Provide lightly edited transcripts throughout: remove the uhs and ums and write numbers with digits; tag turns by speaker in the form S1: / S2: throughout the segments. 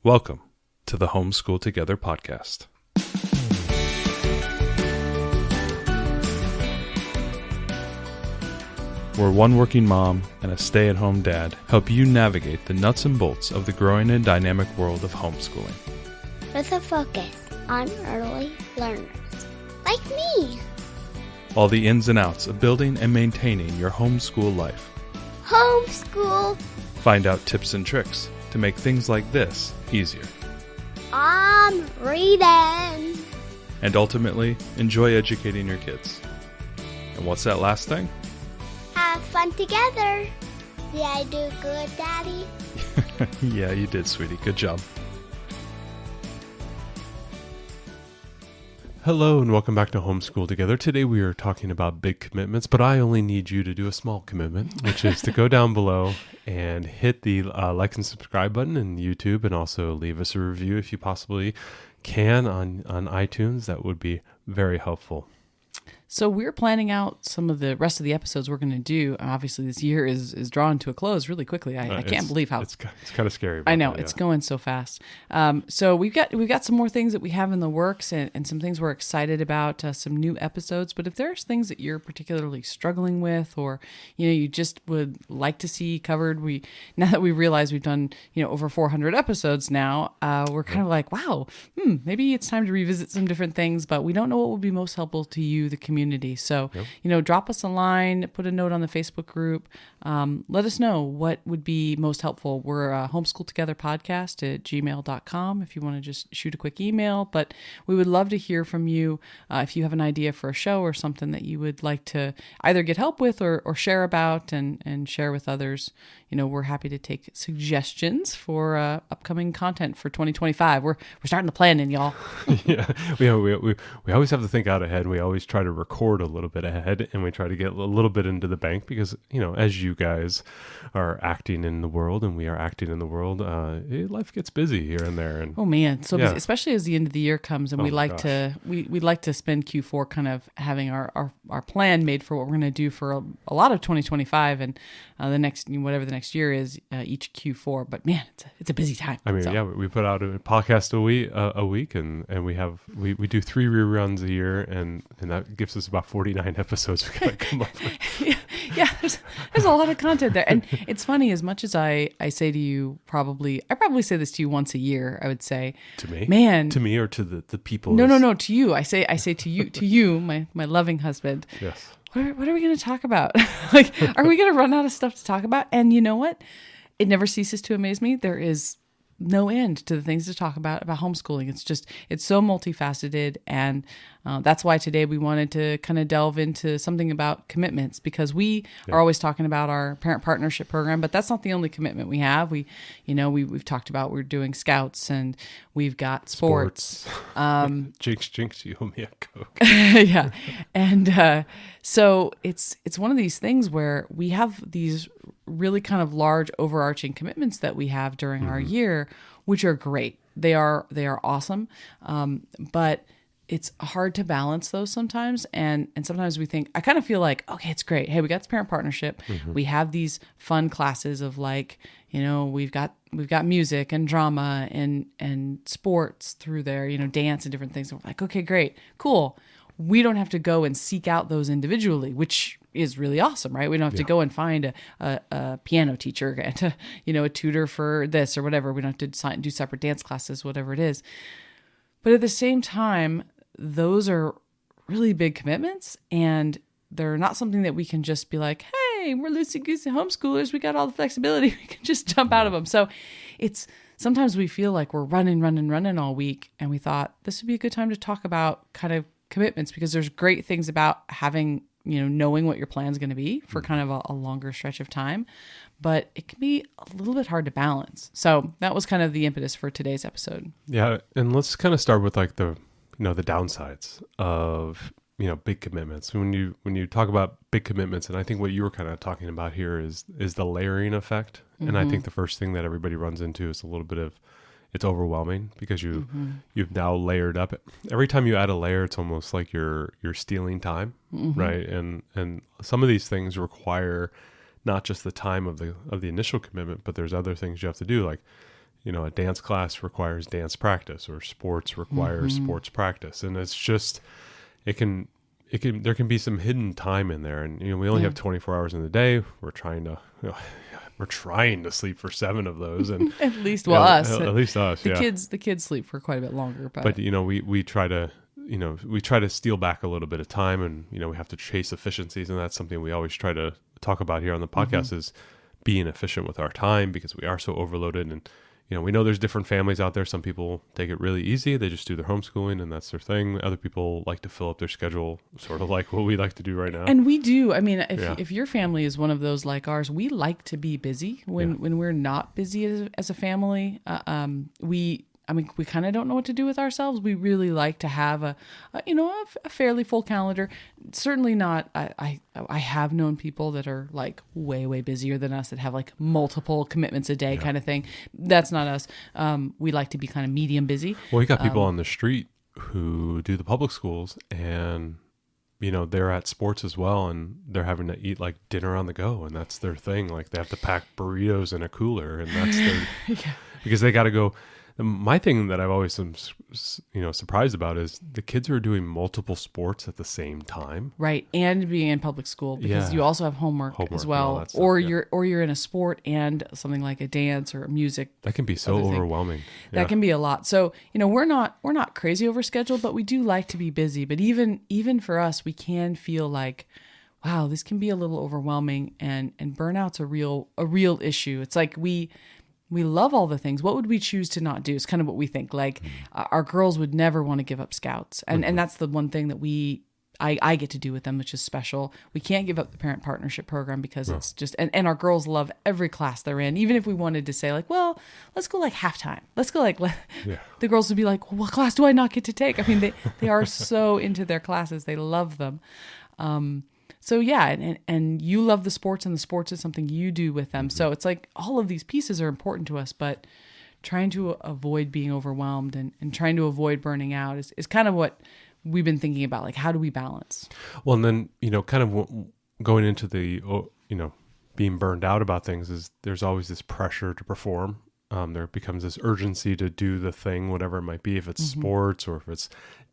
S1: Welcome to the Homeschool Together podcast. Where one working mom and a stay-at-home dad help you navigate the nuts and bolts of the growing and dynamic world of homeschooling.
S2: With a focus on early learners, like me.
S1: All the ins and outs of building and maintaining your homeschool life.
S2: Homeschool.
S1: Find out tips and tricks to make things like this easier.
S2: I'm reading.
S1: And ultimately, enjoy educating your kids. And what's that last thing?
S2: Have fun together. Did I do good, Daddy?
S1: Yeah, you did, sweetie. Good job. Hello and welcome back to Homeschool Together. Today we are talking about big commitments, but I only need you to do a small commitment, which is to go down below and hit the like and subscribe button in YouTube, and also leave us a review if you possibly can on iTunes. That would be very helpful.
S3: So we're planning out some of the rest of the episodes we're going to do. Obviously, this year is drawing to a close really quickly. I can't believe how
S1: it's kind of scary.
S3: I know it's going so fast. So we've got some more things that we have in the works, and some things we're excited about. Some new episodes. But if there's things that you're particularly struggling with, or you just would like to see covered, now that we realize we've done over 400 episodes now, we're kind of like, wow, maybe it's time to revisit some different things. But we don't know what would be most helpful to you, the community. So, drop us a line, put a note on the Facebook group. Let us know what would be most helpful. We're homeschooltogetherpodcast@gmail.com if you want to just shoot a quick email. But we would love to hear from you if you have an idea for a show or something that you would like to either get help with or share about and share with others. We're happy to take suggestions for upcoming content for 2025. We're starting the planning, y'all.
S1: Yeah, we always have to think out ahead. We always try to record a little bit ahead, and we try to get a little bit into the bank because, as you guys are acting in the world and we are acting in the world, life gets busy here and there. And
S3: oh man, so busy, especially as the end of the year comes, and we'd like to spend Q4 kind of having our plan made for what we're going to do for a lot of 2025 and the next year is each Q4. But man, it's a busy time.
S1: I mean, we put out a podcast a week, and we do 3 reruns a year, and that gives us about 49 episodes we gotta come up with.
S3: Yeah, there's a lot of content there. And it's funny, as much as I say to you, I probably say this to you once a year, I would say.
S1: To me?
S3: Man.
S1: To me or to the people?
S3: No, to you. I say to you, my loving husband.
S1: Yes.
S3: What are we going to talk about? Are we going to run out of stuff to talk about? And you know what? It never ceases to amaze me. There is no end to the things to talk about homeschooling. It's so multifaceted. And that's why today we wanted to kind of delve into something about commitments, because we are always talking about our parent partnership program, but that's not the only commitment we have. We've talked about, we're doing scouts, and we've got sports.
S1: Jinx, you owe me a Coke.
S3: Yeah. And so it's one of these things where we have these really kind of large overarching commitments that we have during our year, which are great. They are awesome. But it's hard to balance those sometimes. And sometimes we think, I kind of feel like, okay, it's great. Hey, we got this parent partnership. We have these fun classes of we've got music and drama and sports through there, dance and different things. And we're like, okay, great, cool. We don't have to go and seek out those individually, which is really awesome, right? We don't have to go and find a piano teacher and a tutor for this or whatever. We don't have to do separate dance classes, whatever it is. But at the same time, those are really big commitments, and they're not something that we can just be like, hey, we're loosey-goosey homeschoolers. We got all the flexibility. We can just jump out of them. So sometimes we feel like we're running all week, and we thought this would be a good time to talk about kind of commitments, because there's great things about having, knowing what your plan's going to be for kind of a longer stretch of time, but it can be a little bit hard to balance. So that was kind of the impetus for today's episode.
S1: Yeah. And let's kind of start with the downsides of, big commitments. When you talk about big commitments, and I think what you were kind of talking about here is the layering effect. And I think the first thing that everybody runs into is a little bit of, it's overwhelming because you've now layered up. Every time you add a layer, it's almost like you're stealing time, right? And some of these things require not just the time of the initial commitment, but there's other things you have to do. Like a dance class requires dance practice, or sports requires sports practice. And it's just, there can be some hidden time in there. And, we only have 24 hours in the day. We're trying to sleep for 7 of those. And
S3: at least, us.
S1: At least us,
S3: The kids sleep for quite a bit longer. But
S1: we try to steal back a little bit of time, and, we have to chase efficiencies. And that's something we always try to talk about here on the podcast is being efficient with our time, because we are so overloaded. And, we know there's different families out there. Some people take it really easy. They just do their homeschooling and that's their thing. Other people like to fill up their schedule, sort of like what we like to do right now.
S3: And we do. I mean, if your family is one of those like ours, we like to be busy when we're not busy as a family. We kind of don't know what to do with ourselves. We really like to have a fairly full calendar. Certainly not. I have known people that are like way, way busier than us, that have like multiple commitments a day kind of thing. That's not us. We like to be kind of medium busy.
S1: Well, we got people on the street who do the public schools, and they're at sports as well, and they're having to eat like dinner on the go, and that's their thing. Like they have to pack burritos in a cooler, and that's their because they got to go. My thing that I've always been, surprised about is the kids are doing multiple sports at the same time.
S3: Right, and being in public school, because you also have homework as well, or you're in a sport and something like a dance or music.
S1: That can be so overwhelming.
S3: That can be a lot. So we're not crazy overscheduled, but we do like to be busy. But even for us, we can feel like, wow, this can be a little overwhelming, and burnout's a real issue. It's like we love all the things. What would we choose to not do? It's kind of what we think. Like our girls would never want to give up scouts. And that's the one thing that I get to do with them, which is special. We can't give up the parent partnership program because it's just, and our girls love every class they're in. Even if we wanted to say like, well, let's go like halftime. Let's go like, the girls would be like, well, what class do I not get to take? I mean, they are so into their classes. They love them. So and you love the sports, and the sports is something you do with them. So it's like all of these pieces are important to us, but trying to avoid being overwhelmed and trying to avoid burning out is kind of what we've been thinking about. Like, how do we balance?
S1: Well, and then, kind of going into the, being burned out about things is there's always this pressure to perform. There becomes this urgency to do the thing, whatever it might be, if it's sports or if it's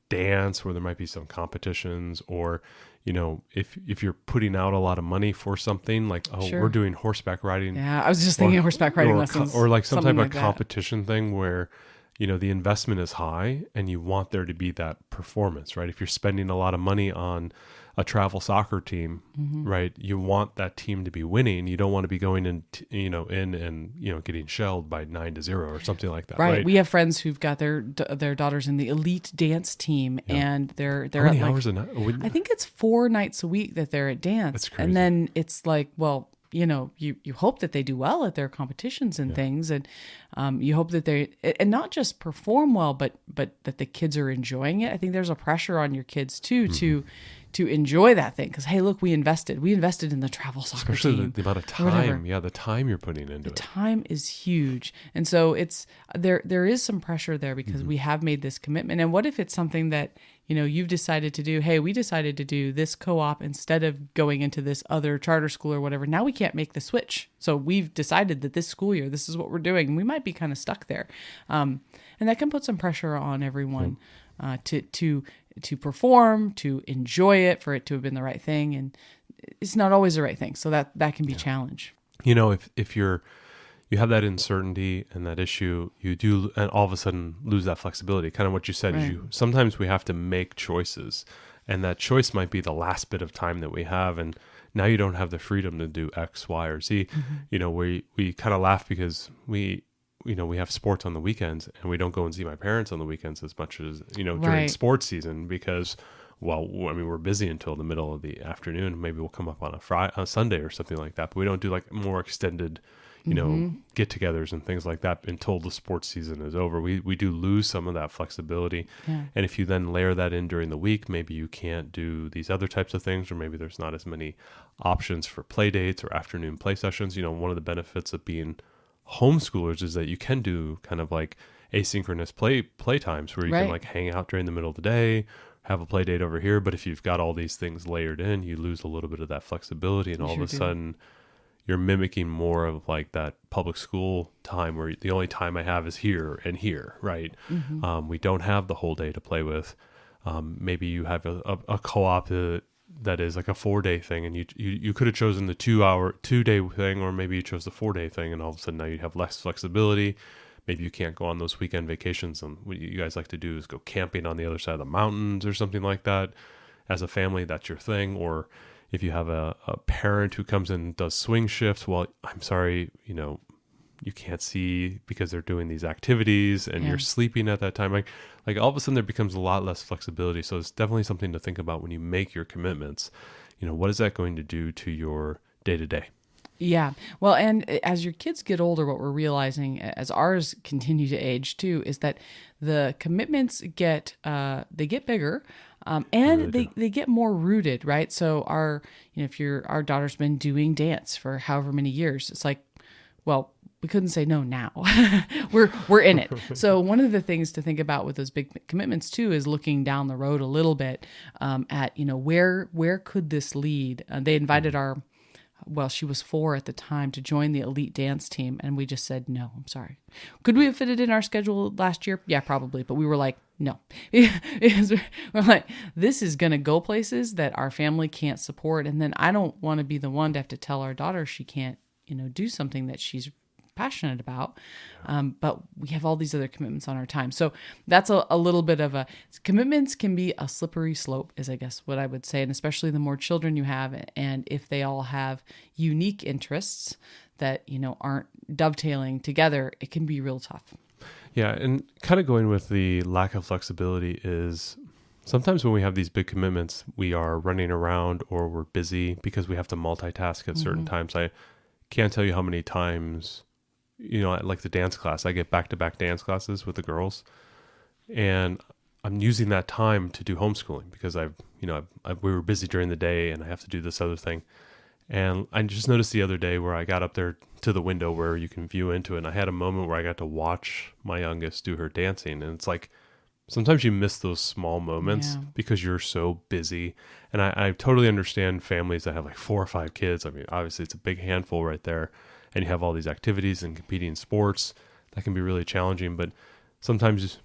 S1: dance, where there might be some competitions, or if you're putting out a lot of money for something, like we're doing horseback riding.
S3: I was just thinking of horseback riding lessons,
S1: or like some type of competition thing where the investment is high and you want there to be that performance, right? If you're spending a lot of money on a travel soccer team, right, you want that team to be winning. You don't want to be going in and getting shelled by 9-0 or something like that. Right.
S3: We have friends who've got their daughters in the elite dance team, and they're
S1: how many
S3: at
S1: hours a night?
S3: I think it's 4 nights a week that they're at dance.
S1: That's crazy.
S3: And then it's like, well, you hope that they do well at their competitions and things, and you hope that they, and not just perform well, but that the kids are enjoying it. I think there's a pressure on your kids too to enjoy that thing, because hey, look, we invested in the travel soccer
S1: team.
S3: Especially
S1: the amount of time, the time you're putting into it.
S3: The time is huge, and so it's there is some pressure there because we have made this commitment. And what if it's something that you've decided to do? Hey, we decided to do this co-op instead of going into this other charter school or whatever. Now we can't make the switch, so we've decided that this school year this is what we're doing, and we might be kind of stuck there, and that can put some pressure on everyone to perform, to enjoy it, for it to have been the right thing, and it's not always the right thing. So that can be a challenge.
S1: If you have that uncertainty and that issue, you do, and all of a sudden lose that flexibility. Kind of what you said is sometimes we have to make choices, and that choice might be the last bit of time that we have, and now you don't have the freedom to do X, Y, or Z. We kind of laugh because we have sports on the weekends, and we don't go and see my parents on the weekends as much as, during sports season, because, we're busy until the middle of the afternoon. Maybe we'll come up on a Sunday or something like that, but we don't do like more extended, get-togethers and things like that until the sports season is over. We do lose some of that flexibility. Yeah. And if you then layer that in during the week, maybe you can't do these other types of things, or maybe there's not as many options for play dates or afternoon play sessions. One of the benefits of being homeschoolers is that you can do kind of like asynchronous play times where you can like hang out during the middle of the day, have a play date over here. But if you've got all these things layered in, you lose a little bit of that flexibility, and all of a sudden you're mimicking more of like that public school time where the only time I have is here and here, right? We don't have the whole day to play with. Maybe you have a co-op that is like a 4-day thing, and you could have chosen the 2-day thing, or maybe you chose the 4-day thing, and all of a sudden now you have less flexibility. Maybe you can't go on those weekend vacations, and what you guys like to do is go camping on the other side of the mountains or something like that. As a family, that's your thing. Or if you have a parent who comes in and does swing shifts, well, I'm sorry, you can't see because they're doing these activities and you're sleeping at that time. Like all of a sudden there becomes a lot less flexibility. So it's definitely something to think about when you make your commitments. What is that going to do to your day to day?
S3: Yeah. Well, and as your kids get older, what we're realizing as ours continue to age too, is that the commitments get bigger. And they get more rooted, right? So our daughter's been doing dance for however many years. It's like, well, we couldn't say no now. we're in it. So one of the things to think about with those big commitments too is looking down the road a little bit at where could this lead. They invited she was 4 at the time, to join the elite dance team, and we just said no. I'm sorry. Could we have fit it in our schedule last year? Yeah, probably, but we were like, no. We're like, this is going to go places that our family can't support, and then I don't want to be the one to have to tell our daughter she can't do something that she's passionate about. But we have all these other commitments on our time. So that's a little bit of commitments can be a slippery slope, is I guess what I would say. And especially the more children you have, and if they all have unique interests that, aren't dovetailing together, it can be real tough.
S1: Yeah. And kind of going with the lack of flexibility is sometimes when we have these big commitments, we are running around or we're busy because we have to multitask at certain times. I can't tell you how many times, like the dance class, I get back-to-back dance classes with the girls, and I'm using that time to do homeschooling because we were busy during the day and I have to do this other thing. And I just noticed the other day where I got up there to the window where you can view into it, and I had a moment where I got to watch my youngest do her dancing. And it's like, sometimes you miss those small moments because you're so busy. And I totally understand families that have like 4 or 5 kids. I mean, obviously it's a big handful right there. And you have all these activities and competing sports that can be really challenging. But sometimes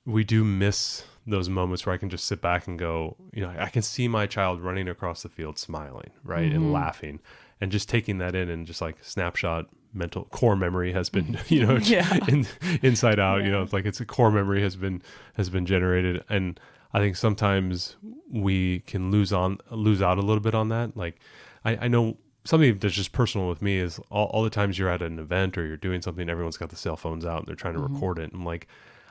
S1: we do miss those moments where I can just sit back and go, I can see my child running across the field smiling, right? And laughing, and just taking that in, and just like snapshot mental core memory has been, inside out, it's like it's a core memory has been generated. And I think sometimes we can lose out a little bit on that. Like I know something that's just personal with me is all the times you're at an event or you're doing something, everyone's got the cell phones out and they're trying to record it. I'm like,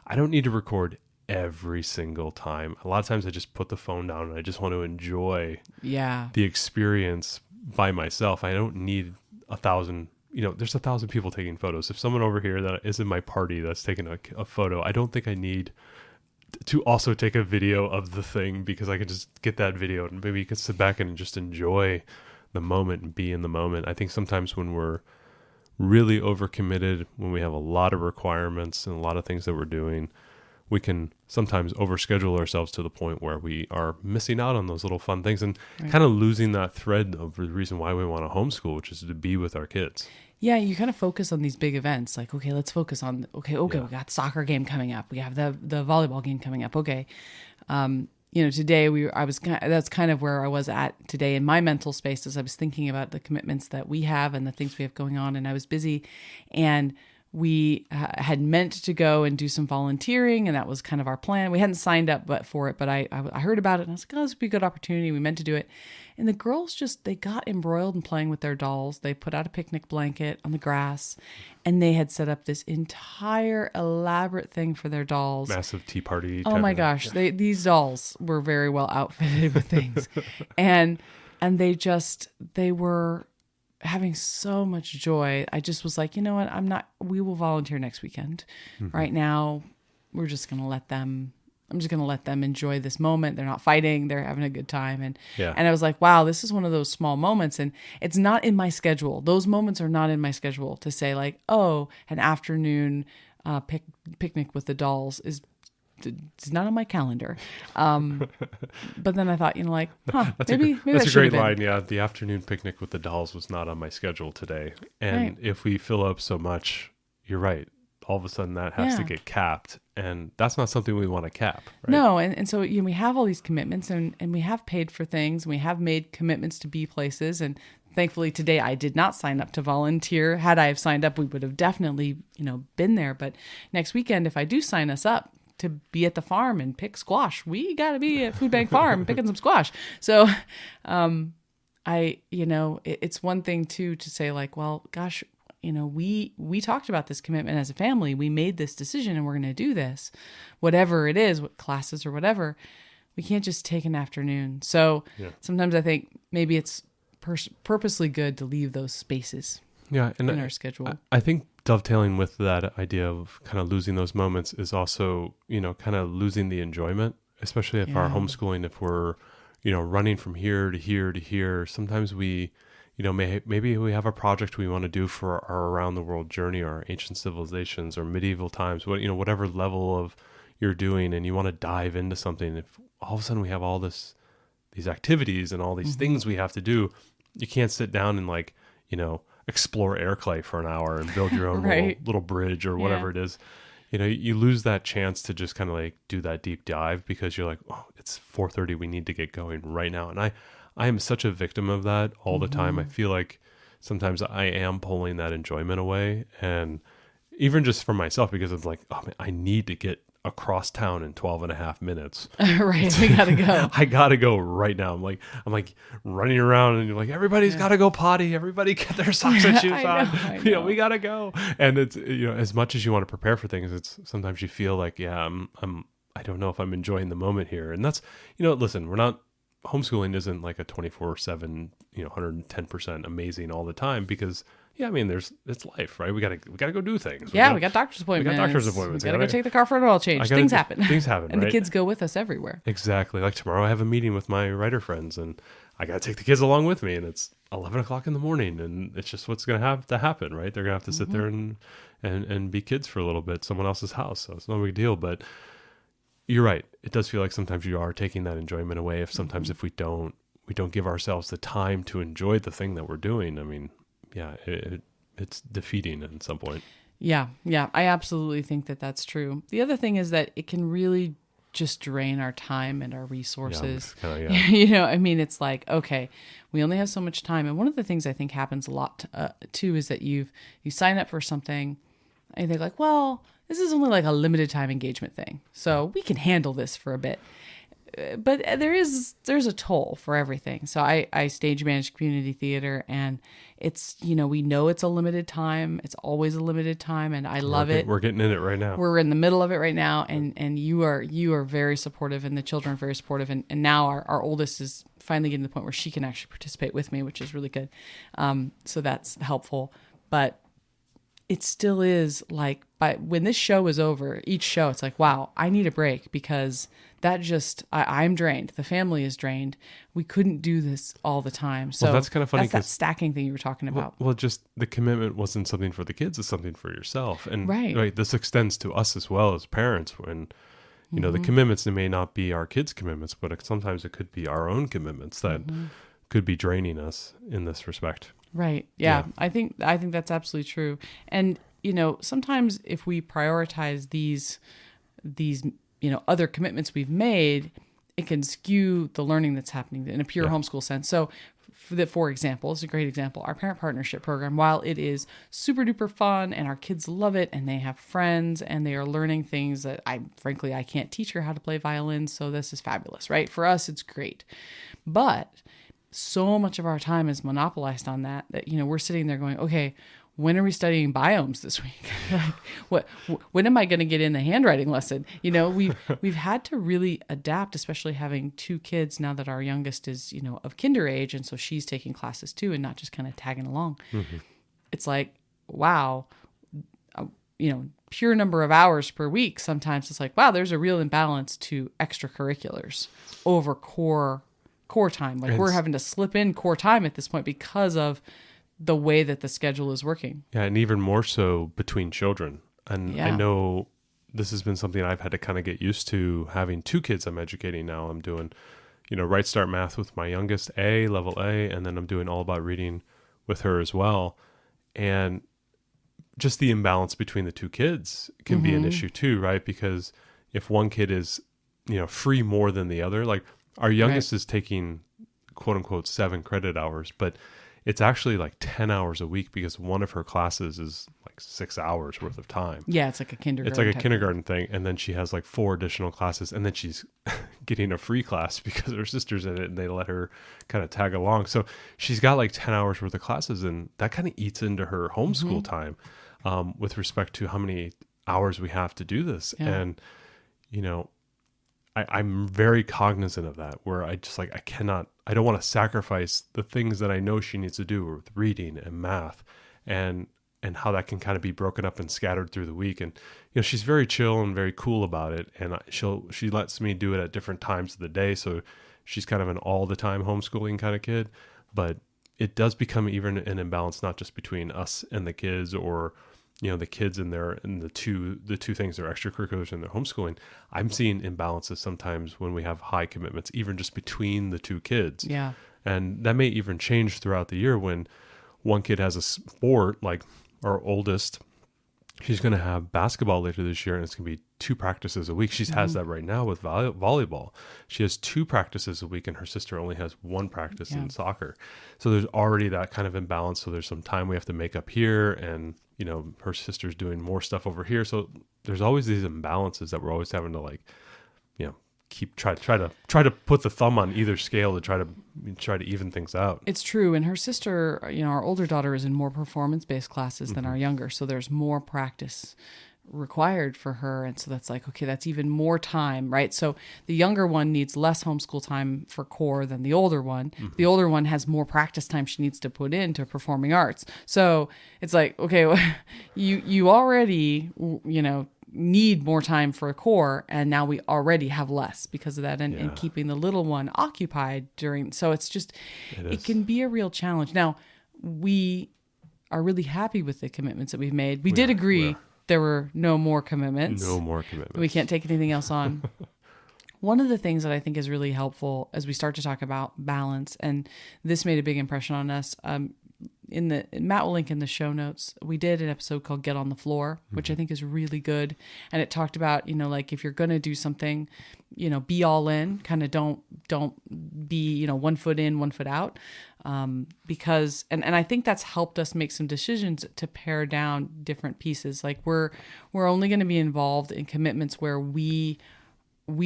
S1: I don't need to record every single time. A lot of times I just put the phone down and I just want to enjoy the experience by myself. I don't need 1,000, there's 1,000 people taking photos. If someone over here that is in my party that's taking a photo, I don't think I need to also take a video of the thing, because I can just get that video and maybe you can sit back and just enjoy the moment and be in the moment. I think sometimes when we're really overcommitted, when we have a lot of requirements and a lot of things that we're doing, we can sometimes overschedule ourselves to the point where we are missing out on those little fun things and kind of losing that thread of the reason why we want to homeschool, which is to be with our kids.
S3: Yeah, you kind of focus on these big events. Like, okay, let's focus on, we got soccer game coming up. We have the volleyball game coming up. Okay. Today that's kind of where I was at today in my mental space, as I was thinking about the commitments that we have and the things we have going on. And I was busy, and we had meant to go and do some volunteering, and that was kind of our plan. We hadn't signed up for it, but I heard about it, and I was like, oh, this would be a good opportunity. We meant to do it. And the girls they got embroiled in playing with their dolls. They put out a picnic blanket on the grass, and they had set up this entire elaborate thing for their dolls.
S1: Massive tea party.
S3: Oh my gosh. These dolls were very well outfitted with things. and they were having so much joy. I just was like, you know what? We will volunteer next weekend. Mm-hmm. Right now, I'm just going to let them enjoy this moment. They're not fighting. They're having a good time. And I was like, wow, this is one of those small moments. And it's not in my schedule. Those moments are not in my schedule to say like, oh, an afternoon picnic with the dolls is it's not on my calendar. But then I thought, maybe
S1: That's
S3: that
S1: a
S3: should
S1: great
S3: have been.
S1: line. Yeah, the afternoon picnic with the dolls was not on my schedule today. And
S3: Right.
S1: if we fill up so much, you're right. All of a sudden that has to
S3: Yeah.
S1: get capped, and that's not something we want to cap, right?
S3: No, and so we have all these commitments, and we have paid for things, and we have made commitments to be places, and thankfully today I did not sign up to volunteer. Had I have signed up, we would have definitely been there. But next weekend, if I do sign us up to be at the farm and pick squash, we got to be at Food Bank Farm picking some squash. So, it's one thing too to say like, well, gosh. We talked about this commitment as a family. We made this decision and we're going to do this, whatever it is, what classes or whatever. We can't just take an afternoon. So sometimes I think maybe it's purposely good to leave those spaces
S1: And
S3: in our schedule.
S1: I think dovetailing with that idea of kind of losing those moments is also, kind of losing the enjoyment, especially if our homeschooling, if we're, running from here to here to here. Sometimes we, maybe we have a project we want to do for our around the world journey, or ancient civilizations or medieval times, whatever level of you're doing, and you want to dive into something. If all of a sudden we have all these activities and all these things we have to do, you can't sit down and explore air clay for an hour and build your own
S3: Right.
S1: little bridge or whatever it is. You lose that chance to just kind of do that deep dive because you're like, oh, it's 4:30. We need to get going right now. And I am such a victim of that all the time. I feel like sometimes I am pulling that enjoyment away, and even just for myself, because it's like, oh man, I need to get across town in 12 and a half minutes.
S3: Right. We got to go.
S1: I got to go right now. I'm like running around, and you're like, everybody's got to go potty. Everybody get their socks and shoes on.
S3: I know.
S1: We got to go. And it's, as much as you want to prepare for things, it's sometimes you feel like, I don't know if I'm enjoying the moment here. And that's, listen, homeschooling isn't like a 24/7, 110% amazing all the time, because it's life, right? We gotta go do things.
S3: We got doctor's appointments.
S1: We
S3: got to go take the car for an oil change. Things happen.
S1: Things happen,
S3: And
S1: right?
S3: the kids go with us everywhere.
S1: Exactly. Like tomorrow I have a meeting with my writer friends, and I got to take the kids along with me, and it's 11 o'clock in the morning, and it's just what's going to have to happen, right? They're going to have to sit there and be kids for a little bit, someone else's house. So it's no big deal, but you're right. It does feel like sometimes you are taking that enjoyment away. If we don't give ourselves the time to enjoy the thing that we're doing. It's defeating at some point.
S3: Yeah. I absolutely think that that's true. The other thing is that it can really just drain our time and our resources. It's like, okay, we only have so much time. And one of the things I think happens a lot too is that you sign up for something and you think like, well, this is only like a limited time engagement thing, so we can handle this for a bit. But there's a toll for everything. So I stage manage community theater, and it's, we know it's a limited time. It's always a limited time, and I love it.
S1: We're getting in it right now.
S3: We're in the middle of it right now, and you are very supportive, and the children are very supportive, and now our oldest is finally getting to the point where she can actually participate with me, which is really good. So that's helpful. But it still is like, when this show is over, each show, it's like, wow, I need a break, because that just, I'm drained. The family is drained. We couldn't do this all the time. So
S1: that's kind of funny.
S3: That's that stacking thing you were talking about.
S1: Well, just the commitment wasn't something for the kids, it's something for yourself. And
S3: right,
S1: this extends to us as well as parents, when, the commitments, they may not be our kids' commitments, but sometimes it could be our own commitments that could be draining us in this respect.
S3: Right. Yeah. I think that's absolutely true. And, sometimes if we prioritize these, other commitments we've made, it can skew the learning that's happening in a pure homeschool sense. So for example, it's a great example. Our parent partnership program, while it is super duper fun and our kids love it and they have friends and they are learning things that I can't teach her how to play violin. So this is fabulous, right? For us, it's great. But so much of our time is monopolized on that, we're sitting there going, okay, when are we studying biomes this week? When am I going to get in the handwriting lesson? We've had to really adapt, especially having two kids now that our youngest is, of kinder age. And so she's taking classes too, and not just kind of tagging along. Mm-hmm. It's like, wow, pure number of hours per week. Sometimes it's like, wow, there's a real imbalance to extracurriculars over core time. Like we're having to slip in core time at this point because of the way that the schedule is working.
S1: Yeah, and even more so between children. And I know, this has been something I've had to kind of get used to, having two kids I'm educating now. I'm doing, Right Start Math with my youngest, level A, and then I'm doing All About Reading with her as well. And just the imbalance between the two kids can be an issue too, right? Because if one kid is, free more than the other, like our youngest is taking quote unquote 7 credit hours, but it's actually like 10 hours a week because one of her classes is like 6 hours worth of time.
S3: Yeah, it's like a kindergarten.
S1: It's like a kindergarten thing. And then she has like 4 additional classes, and then she's getting a free class because her sister's in it and they let her kind of tag along. So she's got like 10 hours worth of classes, and that kind of eats into her homeschool time with respect to how many hours we have to do this. Yeah. And, I'm very cognizant of that, where I just like, I don't want to sacrifice the things that I know she needs to do with reading and math and how that can kind of be broken up and scattered through the week. And, she's very chill and very cool about it. And she lets me do it at different times of the day. So she's kind of an all the time homeschooling kind of kid, but it does become even an imbalance, not just between us and the kids, or, the kids and the two things, their extracurriculars and their homeschooling. I'm seeing imbalances sometimes when we have high commitments, even just between the two kids.
S3: Yeah.
S1: And that may even change throughout the year when one kid has a sport, like our oldest, she's going to have basketball later this year, and it's going to be 2 practices a week. She has that right now with volleyball. She has 2 practices a week, and her sister only has 1 practice in soccer. So there's already that kind of imbalance. So there's some time we have to make up here, and her sister's doing more stuff over here. So there's always these imbalances that we're always having to try to put the thumb on either scale to try to even things out.
S3: It's true. And her sister, our older daughter, is in more performance-based classes than our younger. So there's more practice required for her. And so that's like, okay, that's even more time, right? So the younger one needs less homeschool time for core than the older one. The older one has more practice time she needs to put into performing arts. So it's like, okay, you already, need more time for a core, and now we already have less because of that, and keeping the little one occupied during. So it's just, it can be a real challenge. Now, we are really happy with the commitments that we've made. We did agree there were no more commitments.
S1: No more commitments.
S3: We can't take anything else on. One of the things that I think is really helpful as we start to talk about balance, and this made a big impression on us, Matt will link in the show notes. We did an episode called Get on the Floor, which I think is really good. And it talked about, like if you're going to do something, be all in, kind of don't be, 1 foot in, 1 foot out. Because, and I think that's helped us make some decisions to pare down different pieces. Like we're only going to be involved in commitments where we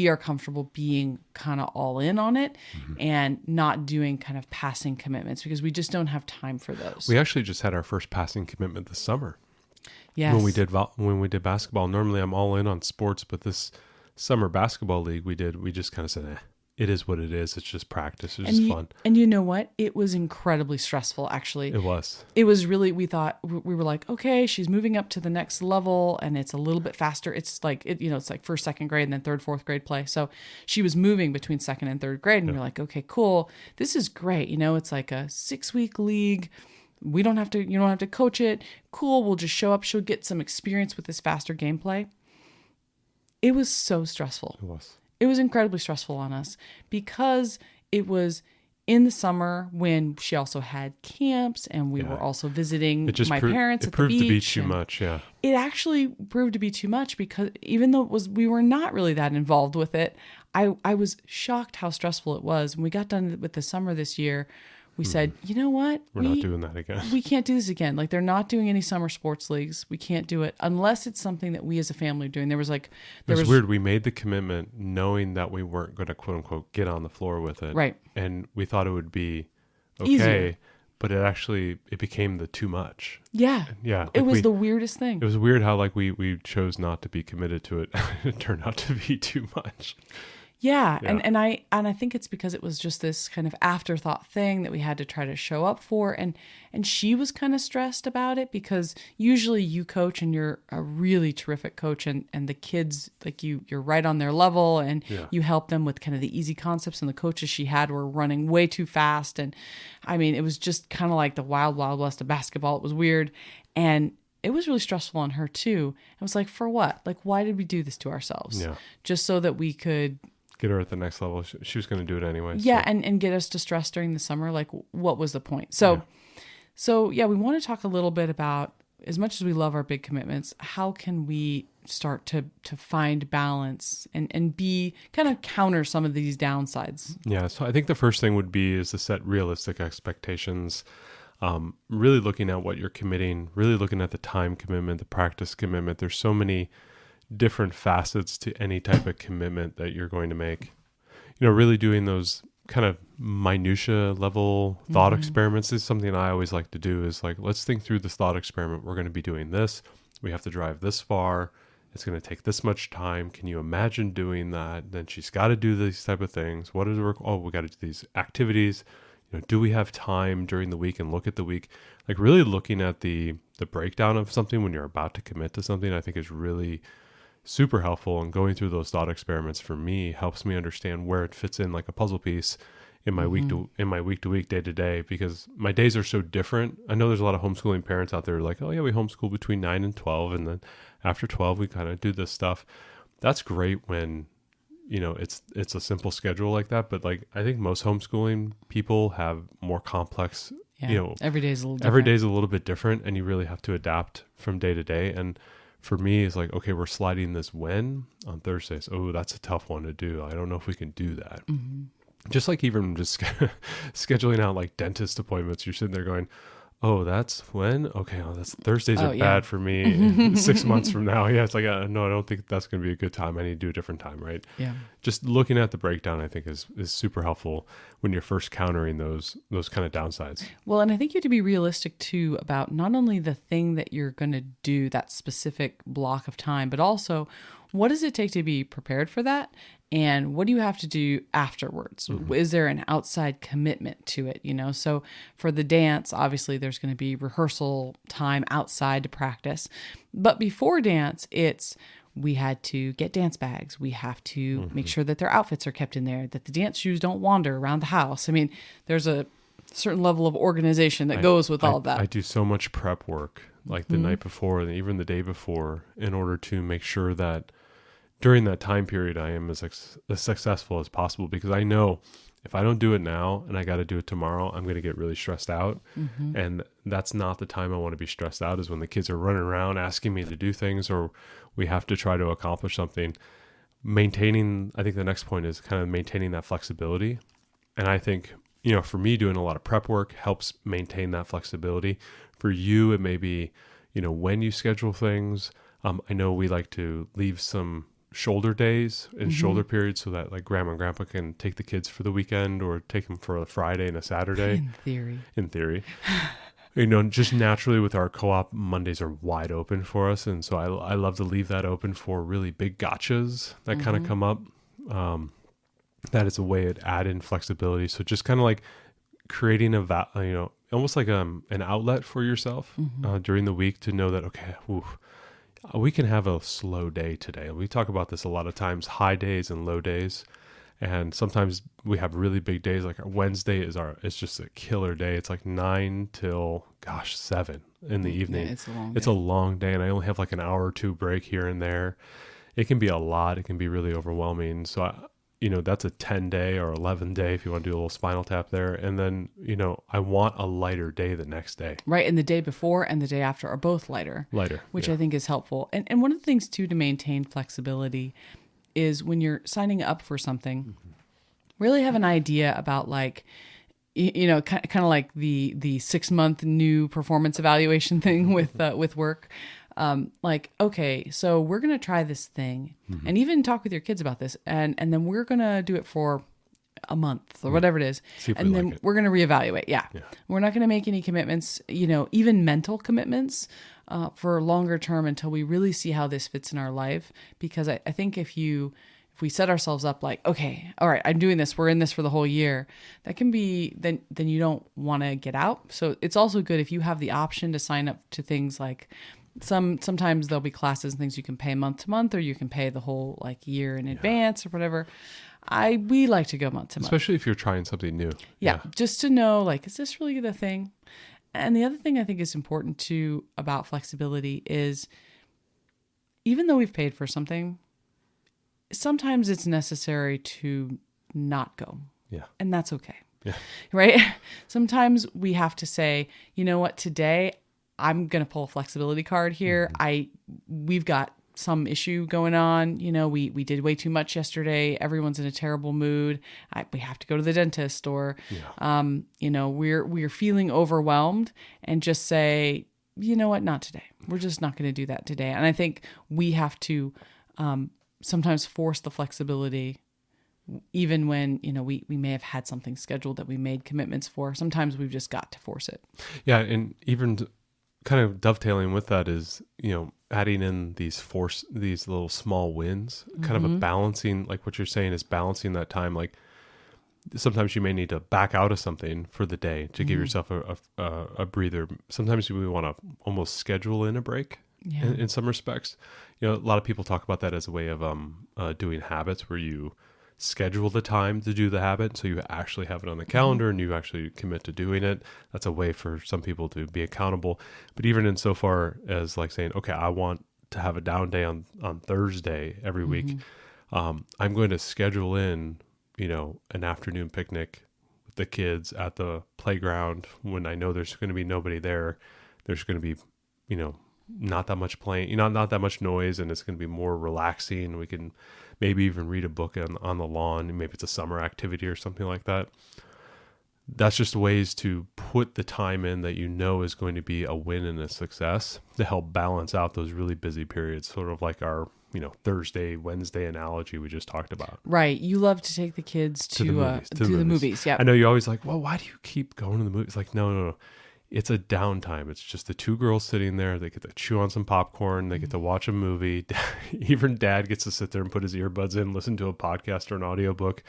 S3: are comfortable being kind of all in on it and not doing kind of passing commitments, because we just don't have time for those.
S1: We actually just had our first passing commitment this summer.
S3: Yes.
S1: When we did basketball. Normally I'm all in on sports, but this summer basketball league we just kind of said, it is what it is. It's just practice. It's just fun.
S3: And you know what? It was incredibly stressful, actually.
S1: It was.
S3: It was really, we were like, okay, she's moving up to the next level and it's a little bit faster. It's like, it's like first, second grade and then third, fourth grade play. So she was moving between second and third grade, and you're like, okay, cool. This is great. It's like a 6-week league. You don't have to coach it. Cool. We'll just show up. She'll get some experience with this faster gameplay. It was so stressful.
S1: It was.
S3: It was incredibly stressful on us because it was in the summer when she also had camps, and we were also visiting my parents at the beach. It proved to be
S1: too much, yeah.
S3: It actually proved to be too much because even though we were not really that involved with it, I was shocked how stressful it was. When we got done with the summer this year, we said, you know what?
S1: We're not doing that again.
S3: We can't do this again. Like, they're not doing any summer sports leagues. We can't do it unless it's something that we as a family are doing. It was
S1: weird. We made the commitment knowing that we weren't going to, quote unquote, get on the floor with it.
S3: Right.
S1: And we thought it would be okay,
S3: easier.
S1: But it became the too much.
S3: Yeah.
S1: Yeah.
S3: It was the weirdest thing.
S1: It was weird how we chose not to be committed to it. It turned out to be too much.
S3: Yeah. And I think it's because it was just this kind of afterthought thing that we had to try to show up for. And she was kind of stressed about it because usually you coach and you're a really terrific coach, and the kids, like you're right on their level, and you help them with kind of the easy concepts, and the coaches she had were running way too fast. And I mean, it was just kind of like the wild, wild west of basketball. It was weird. And it was really stressful on her too. It was like, for what? Like, why did we do this to ourselves?
S1: Yeah.
S3: Just so that we could
S1: Get her at the next level. She was going to do it anyway.
S3: yeah,
S1: So.
S3: and get us to stress during the summer. Like, what was the point? So we want to talk a little bit about, as much as we love our big commitments, how can we start to find balance and be kind of counter some of these downsides?
S1: Yeah. So I think the first thing would be is to set realistic expectations. Really looking at what you're committing, really looking at the time commitment, the practice commitment. There's so many different facets to any type of commitment that you're going to make. Really doing those kind of minutia level thought experiments is something I always like to do, is like, let's think through this thought experiment. We're going to be doing this. We have to drive this far. It's going to take this much time. Can you imagine doing that? Then she's got to do these type of things. What is it? Oh, we got to do these activities. Do we have time during the week, and look at the week? Like, really looking at the breakdown of something when you're about to commit to something, I think is really super helpful. And going through those thought experiments for me helps me understand where it fits in like a puzzle piece in my week to week, day to day, because my days are so different. I know there's a lot of homeschooling parents out there who are like, oh yeah, we homeschool between 9 and 12, and then after 12 we kind of do this stuff. That's great when it's a simple schedule like that, but like, I think most homeschooling people have more complex.
S3: Every day is a little different.
S1: Every day is a little bit different, and you really have to adapt from day to day. And for me, it's like, okay, we're sliding this when on Thursdays. Oh, that's a tough one to do. I don't know if we can do that. Just like even just scheduling out like dentist appointments, you're sitting there going, oh, that's when? Okay, that's Thursdays are bad for me 6 months from now. Yeah, it's like, no, I don't think that's going to be a good time. I need to do a different time, right?
S3: Yeah.
S1: Just looking at the breakdown, I think is super helpful when you're first countering those kind of downsides.
S3: Well, and I think you have to be realistic too about not only the thing that you're going to do that specific block of time, but also what does it take to be prepared for that? And what do you have to do afterwards? Is there an outside commitment to it? So for the dance, obviously there's going to be rehearsal time outside to practice. But before dance, we had to get dance bags. We have to make sure that their outfits are kept in there, that the dance shoes don't wander around the house. I mean, there's a certain level of organization that goes with all of that.
S1: I do so much prep work like the night before and even the day before in order to make sure that during that time period, I am as successful as possible, because I know if I don't do it now and I got to do it tomorrow, I'm going to get really stressed out. And that's not the time I want to be stressed out, is when the kids are running around asking me to do things, or we have to try to accomplish something. I think the next point is kind of maintaining that flexibility. And I think, for me, doing a lot of prep work helps maintain that flexibility. For you, it may be, when you schedule things. I know we like to leave some shoulder days and shoulder periods so that like grandma and grandpa can take the kids for the weekend, or take them for a Friday and a Saturday. In theory. Just naturally with our co-op, Mondays are wide open for us. And so I love to leave that open for really big gotchas that kind of come up. That is a way to add in flexibility. So just kind of like creating almost like an outlet for yourself during the week to know that, okay, we can have a slow day today. We talk about this a lot of times, high days and low days. And sometimes we have really big days. Like our Wednesday it's just a killer day. It's like 9 till 7 in the evening.
S3: Yeah,
S1: it's a long day. And I only have like an hour or two break here and there. It can be a lot. It can be really overwhelming. So that's a 10-day or 11-day if you want to do a little spinal tap there. And then, I want a lighter day the next day.
S3: Right. And the day before and the day after are both lighter. Which I think is helpful. And one of the things, too, to maintain flexibility is when you're signing up for something, really have an idea about like, kind of like the 6-month new performance evaluation thing with work. Like, okay, so we're going to try this thing and even talk with your kids about this. And then we're going to do it for a month or whatever it is. And then we're going to reevaluate. Yeah. We're not going to make any commitments, even mental commitments, for longer term until we really see how this fits in our life. Because I think if we set ourselves up like, okay, all right, I'm doing this, we're in this for the whole year, that can be, then you don't want to get out. So it's also good if you have the option to sign up to things like, sometimes there'll be classes and things you can pay month to month, or you can pay the whole like year in advance or whatever. We like to go month to month.
S1: Especially if you're trying something new.
S3: Yeah. Just to know, like, is this really the thing? And the other thing I think is important too about flexibility is even though we've paid for something, sometimes it's necessary to not go.
S1: Yeah.
S3: And that's okay.
S1: Yeah.
S3: Right? Sometimes we have to say, you know what, today I'm going to pull a flexibility card here. We've got some issue going on. We did way too much yesterday. Everyone's in a terrible mood. We have to go to the dentist, or, we're feeling overwhelmed, and just say, you know what, not today. We're just not going to do that today. And I think we have to sometimes force the flexibility, even when, we may have had something scheduled that we made commitments for. Sometimes we've just got to force it.
S1: Yeah. And even kind of dovetailing with that is, adding in these little small wins, kind of a balancing, like what you're saying is balancing that time. Like sometimes you may need to back out of something for the day to give yourself a breather. Sometimes we want to almost schedule in a break in some respects. A lot of people talk about that as a way of doing habits, where you schedule the time to do the habit, so you actually have it on the calendar and you actually commit to doing it. That's a way for some people to be accountable. But even in so far as like saying, okay, I want to have a down day on Thursday every week, I'm going to schedule in an afternoon picnic with the kids at the playground when I know there's going to be nobody there. There's going to be not that much playing, not that much noise, and it's going to be more relaxing. We can maybe even read a book on the lawn. Maybe it's a summer activity or something like that. That's just ways to put the time in that is going to be a win and a success to help balance out those really busy periods, sort of like our Thursday, Wednesday analogy we just talked about.
S3: Right. You love to take the kids to the movies. Yeah.
S1: I know you're always like, well, why do you keep going to the movies? Like, no. It's a downtime. It's just the two girls sitting there. They get to chew on some popcorn. They get to watch a movie. Even dad gets to sit there and put his earbuds in, listen to a podcast or an audiobook.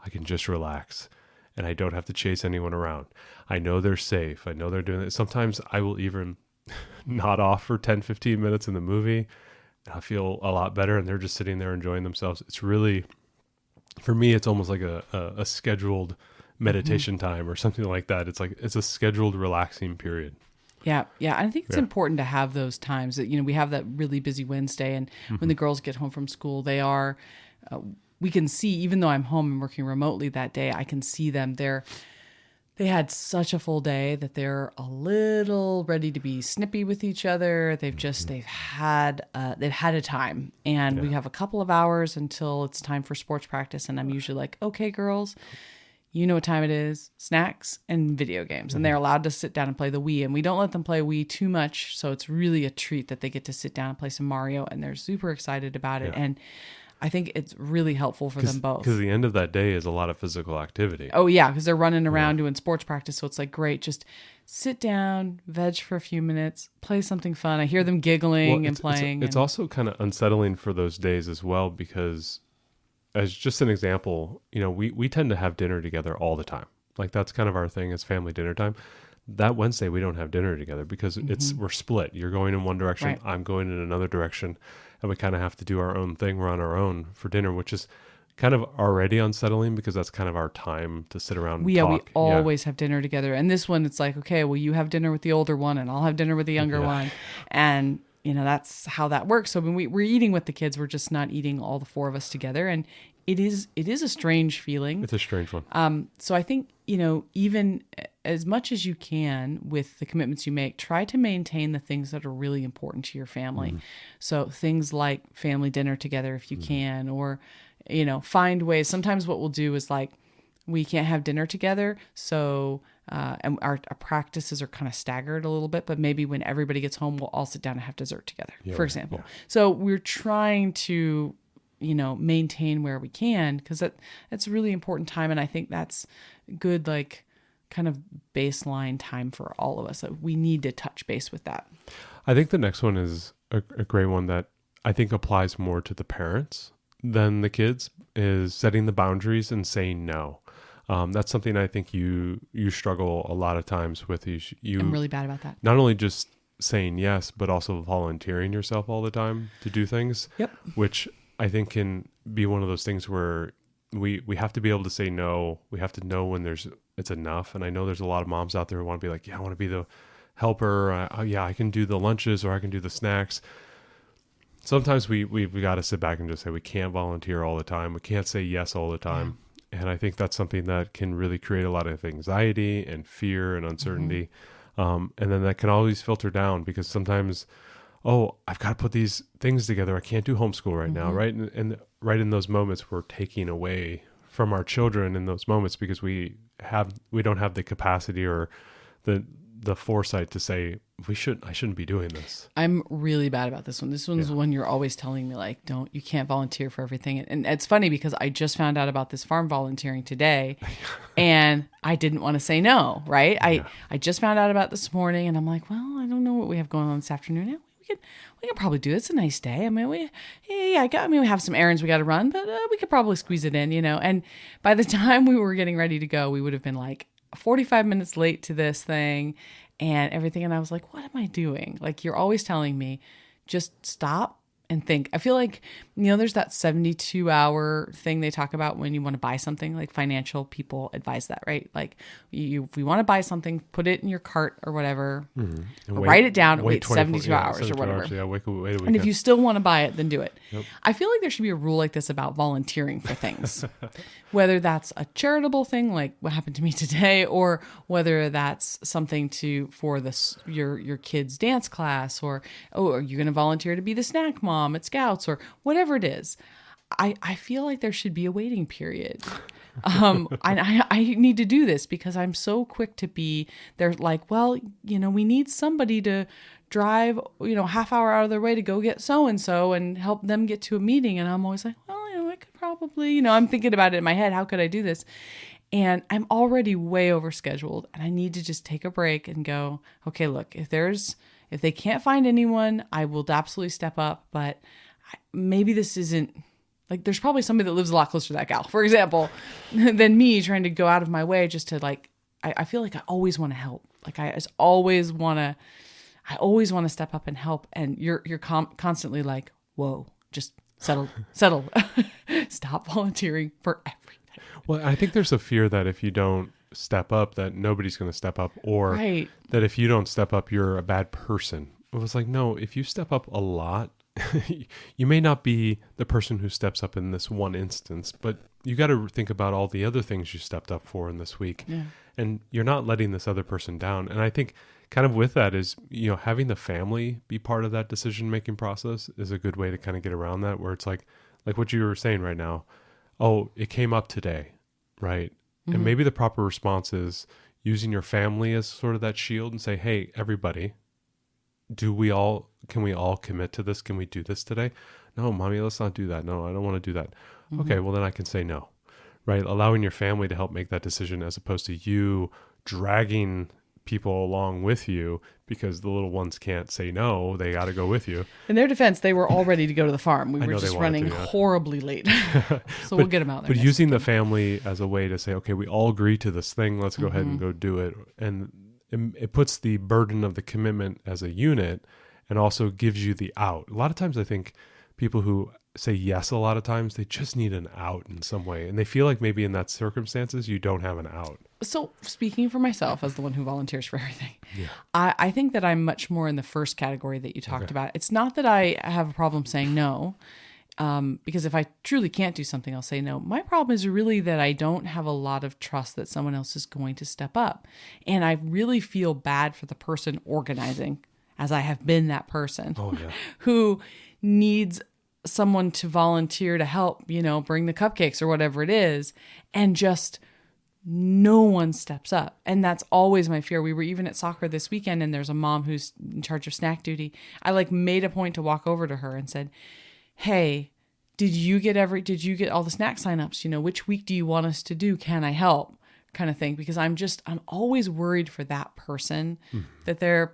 S1: I can just relax, and I don't have to chase anyone around. I know they're safe. I know they're doing it. Sometimes I will even nod off for 10, 15 minutes in the movie. I feel a lot better, and they're just sitting there enjoying themselves. It's really, for me, it's almost like a scheduled meditation time or something like that. It's a scheduled relaxing period.
S3: Yeah. I think it's important to have those times that, we have that really busy Wednesday, and when the girls get home from school, they are, we can see, even though I'm home and working remotely that day, I can see them. They had such a full day that they're a little ready to be snippy with each other. They've had a time, and we have a couple of hours until it's time for sports practice. And I'm usually like, okay, girls, you know what time it is, snacks and video games. And they're allowed to sit down and play the Wii. And we don't let them play Wii too much. So it's really a treat that they get to sit down and play some Mario. And they're super excited about it. And I think it's really helpful for them both.
S1: Because the end of that day is a lot of physical activity.
S3: Oh, yeah, because they're running around doing sports practice. So it's like, great, just sit down, veg for a few minutes, play something fun. I hear them giggling and playing.
S1: It's also kind of unsettling for those days as well, because as just an example, we tend to have dinner together all the time. Like that's kind of our thing, is family dinner time. That Wednesday, we don't have dinner together because we're split. You're going in one direction, right. I'm going in another direction, and we kind of have to do our own thing. We're on our own for dinner, which is kind of already unsettling because that's kind of our time to sit around and talk.
S3: We always have dinner together. And this one, it's like, okay, well, you have dinner with the older one and I'll have dinner with the younger one. And that's how that works. So when we're eating with the kids, we're just not eating all the four of us together. And it is a strange feeling.
S1: It's a strange one.
S3: So I think, even as much as you can with the commitments you make, try to maintain the things that are really important to your family. So things like family dinner together if you can, or, find ways. Sometimes what we'll do is like, we can't have dinner together. So, and our practices are kind of staggered a little bit, but maybe when everybody gets home, we'll all sit down and have dessert together, for example. Yeah. So we're trying to, maintain where we can, because that's a really important time. And I think that's good, like kind of baseline time for all of us. We need to touch base with that.
S1: I think the next one is a great one that I think applies more to the parents than the kids, is setting the boundaries and saying no. That's something I think you struggle a lot of times with.
S3: I'm really bad about that.
S1: Not only just saying yes, but also volunteering yourself all the time to do things.
S3: Yep. Which
S1: I think can be one of those things where we have to be able to say no. We have to know when it's enough. And I know there's a lot of moms out there who want to be like, yeah, I want to be the helper. Yeah, I can do the lunches or I can do the snacks. Sometimes we've got to sit back and just say we can't volunteer all the time. We can't say yes all the time. And I think that's something that can really create a lot of anxiety and fear and uncertainty. And then that can always filter down because sometimes, oh, I've got to put these things together. I can't do homeschool right now, right? And right in those moments, we're taking away from our children in those moments because we don't have the capacity or the foresight to say I shouldn't be doing this.
S3: I'm really bad about this one. This one's the one you're always telling me, like, you can't volunteer for everything. And it's funny because I just found out about this farm volunteering today and I didn't want to say no, right? I just found out about it this morning and I'm like, well, I don't know what we have going on this afternoon. We could probably do it. It's a nice day. I mean, we have some errands we got to run, but we could probably squeeze it in, And by the time we were getting ready to go, we would have been like 45 minutes late to this thing and everything. And I was like, what am I doing? Like, you're always telling me, just stop and think. I feel like, there's that 72-hour thing they talk about when you want to buy something. Like, financial people advise that, right? Like, if we want to buy something, put it in your cart or whatever, write it down, wait 72 hours or whatever.
S1: Wait a weekend.
S3: And if you still want to buy it, then do it. Yep. I feel like there should be a rule like this about volunteering for things, whether that's a charitable thing, like what happened to me today, or whether that's something for your kid's dance class, or, are you going to volunteer to be the snack mom at Scouts or whatever it is. I feel like there should be a waiting period. I need to do this because I'm so quick to be there. Like, well, we need somebody to drive, half hour out of their way to go get so-and-so and help them get to a meeting. And I'm always like, well, I could probably, I'm thinking about it in my head. How could I do this? And I'm already way overscheduled and I need to just take a break and go, okay, look, if they can't find anyone, I will absolutely step up. But maybe this isn't, like, there's probably somebody that lives a lot closer to that gal, for example, than me trying to go out of my way just to, like, I feel like I always want to help. Like, I always want to step up and help. And you're constantly like, whoa, just settle, stop volunteering for everything.
S1: Well, I think there's a fear that if you don't step up, that nobody's going to step up, or that if you don't step up, you're a bad person. It was like, no, if you step up a lot, you may not be the person who steps up in this one instance, but you got to think about all the other things you stepped up for in this week. Yeah. And you're not letting this other person down. And I think kind of with that is, having the family be part of that decision-making process is a good way to kind of get around that, where it's like what you were saying right now. Oh, it came up today, right? Mm-hmm. And maybe the proper response is using your family as sort of that shield and say, hey, everybody, can we all commit to this? Can we do this today? No, mommy, let's not do that. No, I don't want to do that. Mm-hmm. Okay, well then I can say no, right? Allowing your family to help make that decision as opposed to you dragging people along with you because the little ones can't say no. They got to go with you.
S3: In their defense, they were all ready to go to the farm. We were just running horribly late. So we'll get them out there.
S1: But using the family as a way to say, okay, we all agree to this thing. Let's go ahead and go do it. And it puts the burden of the commitment as a unit and also gives you the out. A lot of times I think people who say yes a lot of times, they just need an out in some way. And they feel like maybe in that circumstances, you don't have an out.
S3: So speaking for myself as the one who volunteers for everything, I think that I'm much more in the first category that you talked about. It's not that I have a problem saying no, because if I truly can't do something, I'll say no. My problem is really that I don't have a lot of trust that someone else is going to step up. And I really feel bad for the person organizing, as I have been that person who needs someone to volunteer to help, bring the cupcakes or whatever it is. And just no one steps up. And that's always my fear. We were even at soccer this weekend and there's a mom who's in charge of snack duty. I made a point to walk over to her and said, hey, did you get all the snack signups? Which week do you want us to do? Can I help? Kind of thing. Because I'm always worried for that person that they're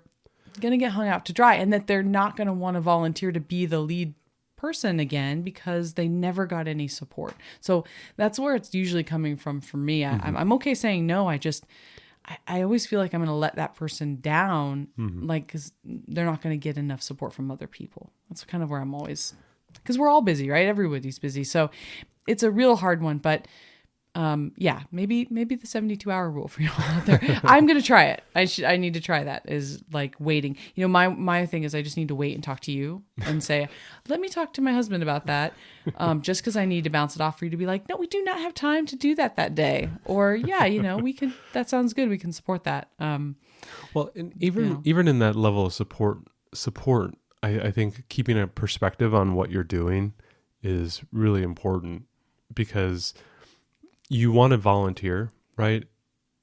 S3: going to get hung out to dry and that they're not going to want to volunteer to be the lead person again because they never got any support. So that's where it's usually coming from for me. I'm okay saying no. I always feel like I'm going to let that person down, because they're not going to get enough support from other people. That's kind of where I'm always, because we're all busy, right? Everybody's busy. So it's a real hard one, but Yeah, maybe the 72-hour rule for y'all out there. I'm going to try it. I need to try that, is like waiting. My thing is I just need to wait and talk to you and say, let me talk to my husband about that. Just because I need to bounce it off for you to be like, no, we do not have time to do that day. Or yeah, we can, that sounds good. We can support that.
S1: Well, and even in that level of support, I think keeping a perspective on what you're doing is really important, because you want to volunteer, right?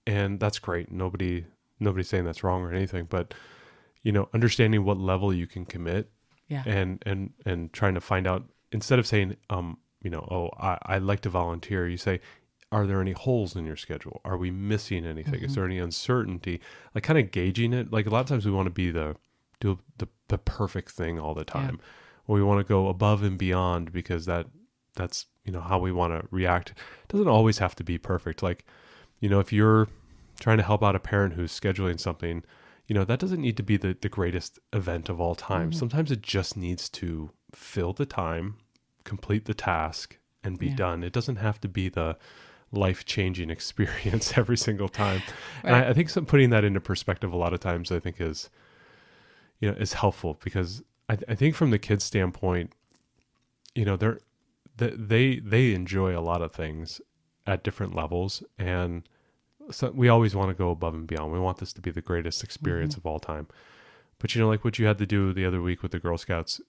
S1: And that's great. Nobody's saying that's wrong or anything, but understanding what level you can commit,
S3: Yeah.
S1: and trying to find out, instead of saying, I'd like to volunteer, you say, are there any holes in your schedule? Are we missing anything? Is there any uncertainty? Like kind of gauging it. Like a lot of times we want to do the perfect thing all the time, or we want to go above and beyond because that's how we want to react. It doesn't always have to be perfect. Like, if you're trying to help out a parent who's scheduling something, that doesn't need to be the greatest event of all time. Mm-hmm. Sometimes it just needs to fill the time, complete the task, and be done. It doesn't have to be the life-changing experience every single time. Right. And I think putting that into perspective a lot of times, I think is helpful, because I think from the kids' standpoint, they enjoy a lot of things at different levels, and so we always want to go above and beyond. We want this to be the greatest experience of all time. But like what you had to do the other week with the Girl Scouts,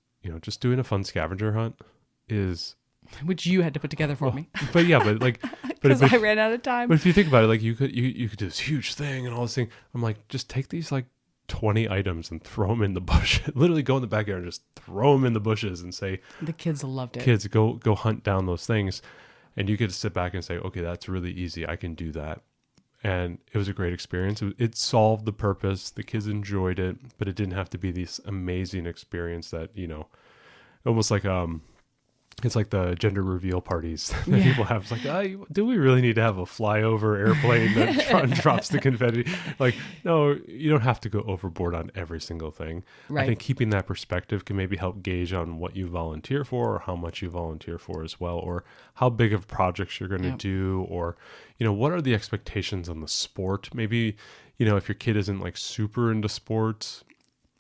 S1: just doing a fun scavenger hunt is,
S3: which you had to put together for me.
S1: But like,
S3: because I ran out of time.
S1: But if you think about it, like you could do this huge thing and all this thing. I'm like, just take these like 20 items and throw them in the bush. Literally go in the backyard and just throw them in the bushes and say,
S3: the kids loved it.
S1: Kids, go hunt down those things. And you could sit back and say, okay, that's really easy. I can do that. And it was a great experience. It solved the purpose. The kids enjoyed it, but it didn't have to be this amazing experience that, almost like, it's like the gender reveal parties that people have. It's like, do we really need to have a flyover airplane that drops the confetti? Like, no, you don't have to go overboard on every single thing. Right. I think keeping that perspective can maybe help gauge on what you volunteer for, or how much you volunteer for as well, or how big of projects you're going to do, or, what are the expectations on the sport? Maybe, if your kid isn't like super into sports,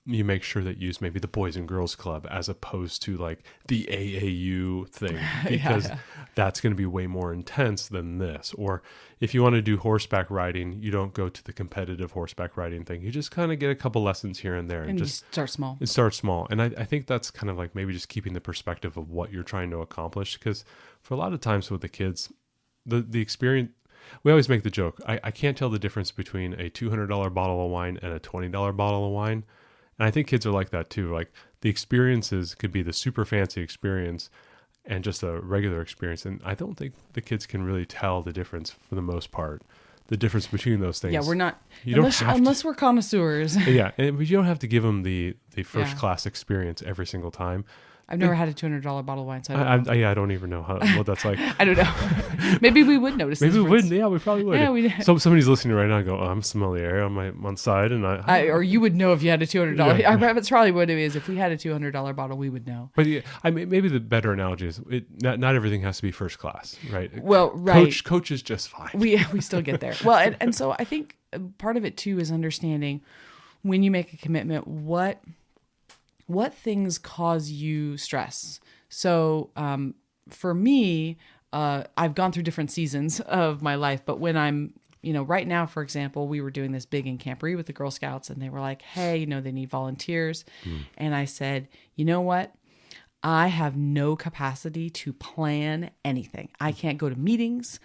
S1: you make sure that you use maybe the Boys and Girls Club as opposed to like the AAU thing, because that's going to be way more intense than this. Or if you want to do horseback riding, you don't go to the competitive horseback riding thing. You just kind of get a couple lessons here and there, and just
S3: start small.
S1: And I think that's kind of like maybe just keeping the perspective of what you're trying to accomplish, because for a lot of times with the kids, the experience, we always make the joke, I can't tell the difference between a $200 bottle of wine and a $20 bottle of wine. And I think kids are like that too. Like the experiences could be the super fancy experience and just a regular experience. And I don't think the kids can really tell the difference for the most part, the difference between those things.
S3: Yeah, we're not, unless we're connoisseurs.
S1: Yeah, but you don't have to give them the first class experience every single time.
S3: I've never had a $200 bottle of wine, so
S1: I don't even know what that's like.
S3: I don't know. Maybe we would notice.
S1: Maybe we would. Yeah, we probably would. Yeah, so somebody's listening right now and go, I'm sommelier on my side, and
S3: or you would know if you had a $200. Yeah. That's probably what it is. If we had a $200 bottle, we would know.
S1: But yeah, maybe the better analogy is not everything has to be first class, right?
S3: Well, right.
S1: Coach is just fine.
S3: We still get there. Well, and so I think part of it too is understanding when you make a commitment, what things cause you stress. So for me, I've gone through different seasons of my life, but when I'm, right now, for example, we were doing this big in Camporee with the Girl Scouts, and they were like, hey, they need volunteers. And I said, you know what? I have no capacity to plan anything. I can't go to meetings.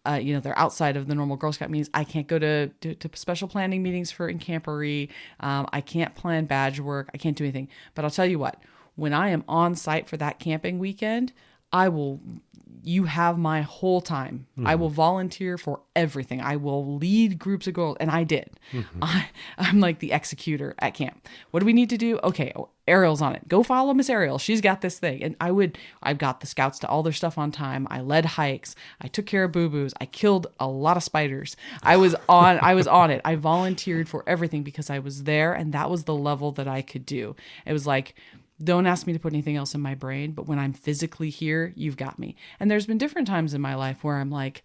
S3: They're outside of the normal Girl Scout meetings. I can't go to special planning meetings in Camporee. I can't plan badge work. I can't do anything. But I'll tell you what, when I am on site for that camping weekend, you have my whole time. I will volunteer for everything. I will lead groups of girls. And I did. I'm like the executor at camp. What do we need to do? Okay, Ariel's on it. Go follow Miss Ariel. She's got this thing. And I got the scouts to all their stuff on time. I led hikes. I took care of boo-boos. I killed a lot of spiders. I was on it. I volunteered for everything because I was there, and that was the level that I could do. It was like, don't ask me to put anything else in my brain, but when I'm physically here, you've got me. And there's been different times in my life where I'm like,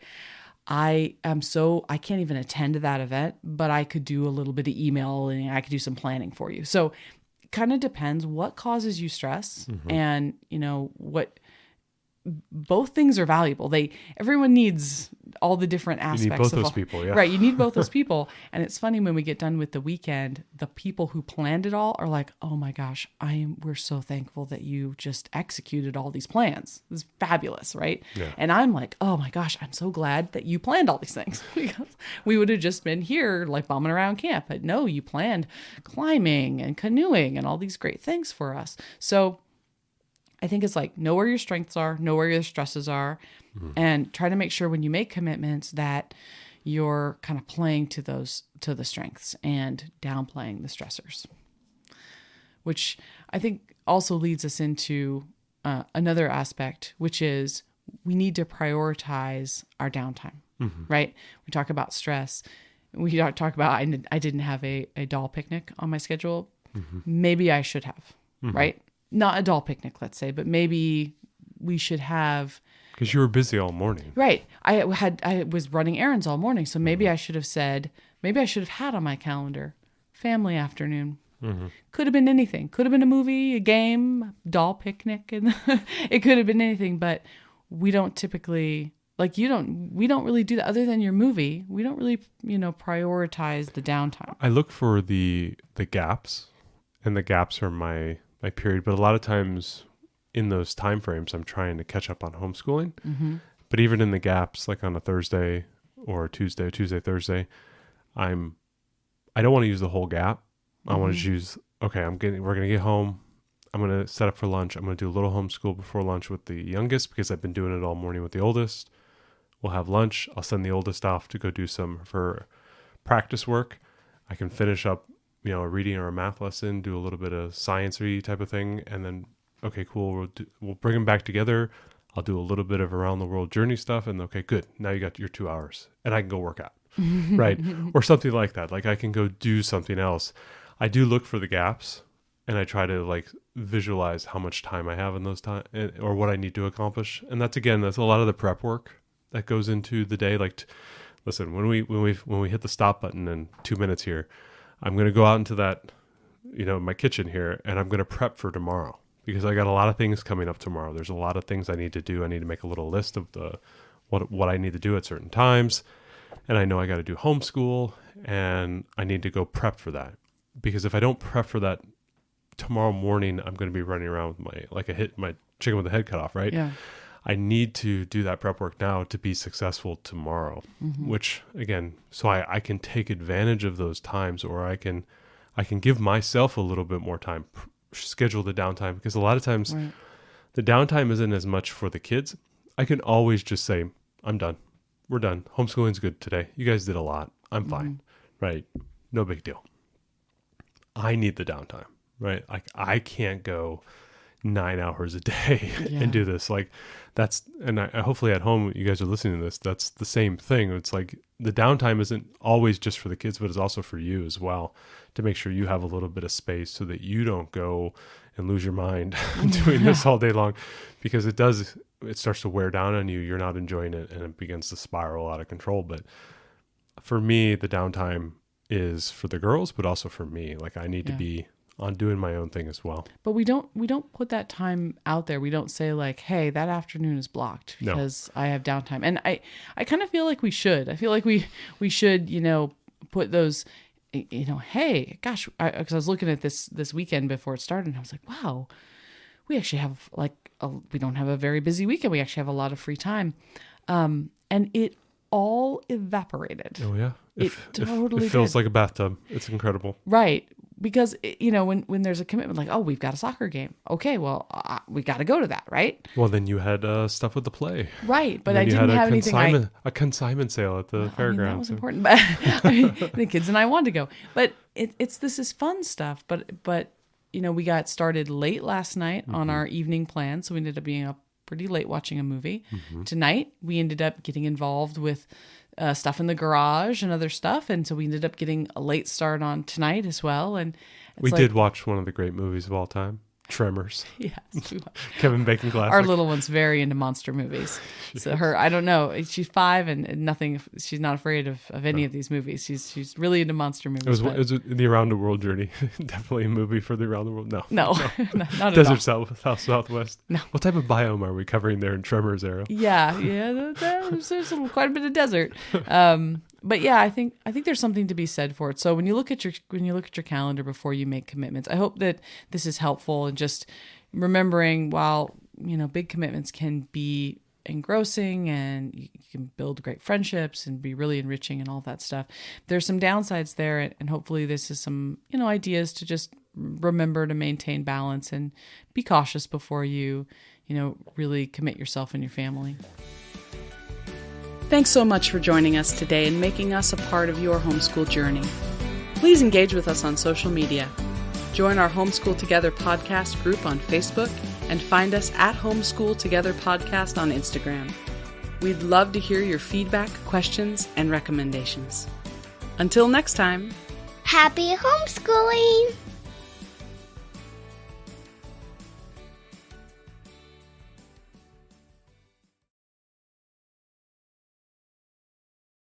S3: I can't even attend that event, but I could do a little bit of email and I could do some planning for you. So it kind of depends what causes you stress and, what both things are valuable. Everyone needs all the different aspects.
S1: You need both
S3: of
S1: those people, yeah.
S3: Right. You need both those people. And it's funny when we get done with the weekend, the people who planned it all are like, oh my gosh, we're so thankful that you just executed all these plans. It was fabulous. Right.
S1: Yeah.
S3: And I'm like, oh my gosh, I'm so glad that you planned all these things because we would have just been here like bumming around camp. But no, you planned climbing and canoeing and all these great things for us. So I think it's like, know where your strengths are, know where your stresses are, and try to make sure when you make commitments that you're kind of playing to the strengths and downplaying the stressors, which I think also leads us into another aspect, which is we need to prioritize our downtime, right? We talk about stress. We talk about, I didn't have a doll picnic on my schedule. Maybe I should have, right? Not a doll picnic, let's say, but maybe we should have.
S1: Because you were busy all morning.
S3: Right. I was running errands all morning. So maybe I should have had on my calendar family afternoon. Could have been anything. Could have been a movie, a game, doll picnic. And it could have been anything, but we don't typically, we don't really do that other than your movie. We don't really, prioritize the downtime.
S1: I look for the gaps, and the gaps are my period, but a lot of times in those time frames I'm trying to catch up on homeschooling. But even in the gaps, like on a Thursday or Tuesday, Thursday, I don't want to use the whole gap. I want to use, okay, we're going to get home. I'm going to set up for lunch. I'm going to do a little homeschool before lunch with the youngest because I've been doing it all morning with the oldest. We'll have lunch. I'll send the oldest off to go do some of her practice work. I can finish up a reading or a math lesson, do a little bit of science-y type of thing, and then, okay, cool, we'll bring them back together. I'll do a little bit of around the world journey stuff, and okay, good. Now you got your 2 hours, and I can go work out, right? Or something like that. Like I can go do something else. I do look for the gaps, and I try to visualize how much time I have in those time or what I need to accomplish. And that's a lot of the prep work that goes into the day. Listen, when we hit the stop button in 2 minutes here, I'm going to go out into that, my kitchen here, and I'm going to prep for tomorrow because I got a lot of things coming up tomorrow. There's a lot of things I need to do. I need to make a little list of what I need to do at certain times. And I know I got to do homeschool, and I need to go prep for that. Because if I don't prep for that tomorrow morning, I'm going to be running around with my chicken with the head cut off, right?
S3: Yeah.
S1: I need to do that prep work now to be successful tomorrow, which again, so I can take advantage of those times, or I can give myself a little bit more time, schedule the downtime, because a lot of times the downtime isn't as much for the kids. I can always just say, I'm done. We're done. Homeschooling's good today. You guys did a lot. I'm fine. Right. No big deal. I need the downtime, right? I can't go 9 hours a day and do this. And hopefully at home, you guys are listening to this. That's the same thing. It's like the downtime isn't always just for the kids, but it's also for you as well, to make sure you have a little bit of space so that you don't go and lose your mind doing this all day long, because it starts to wear down on you. You're not enjoying it, and it begins to spiral out of control. But for me, the downtime is for the girls, but also for me. I need to be on doing my own thing as well.
S3: But we don't put that time out there. We don't say hey, that afternoon is blocked because I have downtime. And I kind of feel like we should. I feel like we should, put those, hey, gosh, because I was looking at this weekend before it started, and I was like, wow, we actually have we don't have a very busy weekend. We actually have a lot of free time. And it all evaporated.
S1: Oh yeah.
S3: It totally
S1: feels
S3: did.
S1: like a bathtub. It's incredible.
S3: Right. Because, when there's a commitment we've got a soccer game. Okay, well, we got to go to that, right?
S1: Well, then you had stuff with the play.
S3: Right, but I didn't have anything.
S1: A consignment sale at the fairgrounds.
S3: That was important. But the kids and I wanted to go. But this is fun stuff. But we got started late last night on our evening plan, so we ended up being up pretty late watching a movie. Tonight, we ended up getting involved with stuff in the garage and other stuff, and so we ended up getting a late start on tonight as well. And
S1: we did watch one of the great movies of all time. Tremors.
S3: Yes.
S1: Kevin Bacon classic.
S3: Our little one's very into monster movies. So I don't know. She's 5 and nothing. She's not afraid of any of these movies. She's really into monster movies.
S1: It was the Around the World journey. Definitely a movie for the Around the World. No.
S3: Not at
S1: Desert
S3: all.
S1: Southwest.
S3: No.
S1: What type of biome are we covering there in Tremors era?
S3: Yeah. There's quite a bit of desert. But yeah, I think there's something to be said for it. So when you look at your calendar before you make commitments, I hope that this is helpful, and just remembering, while big commitments can be engrossing and you can build great friendships and be really enriching and all that stuff, there's some downsides there, and hopefully this is some ideas to just remember to maintain balance and be cautious before you really commit yourself and your family. Thanks so much for joining us today and making us a part of your homeschool journey. Please engage with us on social media. Join our Homeschool Together podcast group on Facebook and find us at Homeschool Together Podcast on Instagram. We'd love to hear your feedback, questions, and recommendations. Until next time.
S2: Happy homeschooling!